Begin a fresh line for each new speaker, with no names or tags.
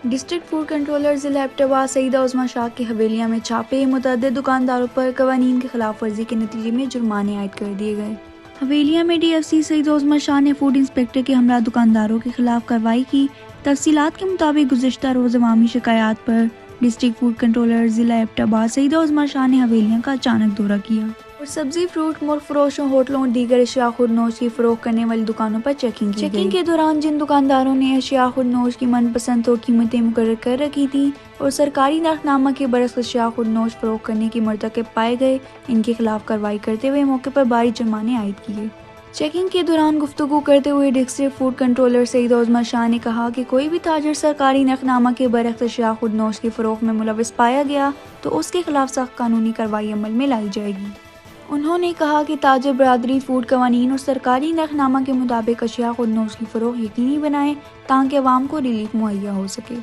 District food controller ضلع Abbott Saeeda عظمیٰ شاہ کی حویلیہ میں چھاپے، متعدد دکانداروں پر قوانین کی خلاف ورزی کے نتیجے میں جرمانے عائد کر دیے گئے۔ حویلیہ میں ڈی ایف سی سعیدہ عظمیٰ شاہ نے فوڈ انسپکٹر کے ہمراہ دکانداروں کے خلاف کارروائی کی۔ تفصیلات کے مطابق گزشتہ روز عوامی شکایات پر ڈسٹرکٹ فوڈ کنٹرولر ضلع ایبٹ سعیدہ عظمیٰ شاہ نے حویلیہ کا اچانک دورہ کیا اور سبزی، فروٹ، مرغ فروشوں، ہوٹلوں اور دیگر اشیاء خودنوش کی فروخت کرنے والی دکانوں پر چیکنگ کی گئی۔ چیکنگ کے دوران جن دکانداروں نے اشیاء خودنوش کی من پسند تو قیمتیں مقرر کر رکھی تھیں اور سرکاری نرخنامہ کے برعکس اشیاء خودنوش فروخت کرنے کی مرتکب پائے گئے، ان کے خلاف کارروائی کرتے ہوئے موقع پر بھاری جرمانے عائد کیے۔ چیکنگ کے دوران گفتگو کرتے ہوئے ڈسٹرکٹ فوڈ کنٹرولر سعیدہ عظمیٰ شاہ نے کہا کہ کوئی بھی تاجر سرکاری نرخنامہ کے برعکس اشیاء خودنوش کی فروخت میں ملوث پایا گیا تو اس کے خلاف سخت قانونی کارروائی عمل میں لائی جائے گی۔ انہوں نے کہا کہ تاجر برادری فوڈ قوانین اور سرکاری نرخنامہ کے مطابق اشیاء خودنوش کی فروخت یقینی بنائیں تاکہ عوام کو ریلیف مہیا ہو سکے۔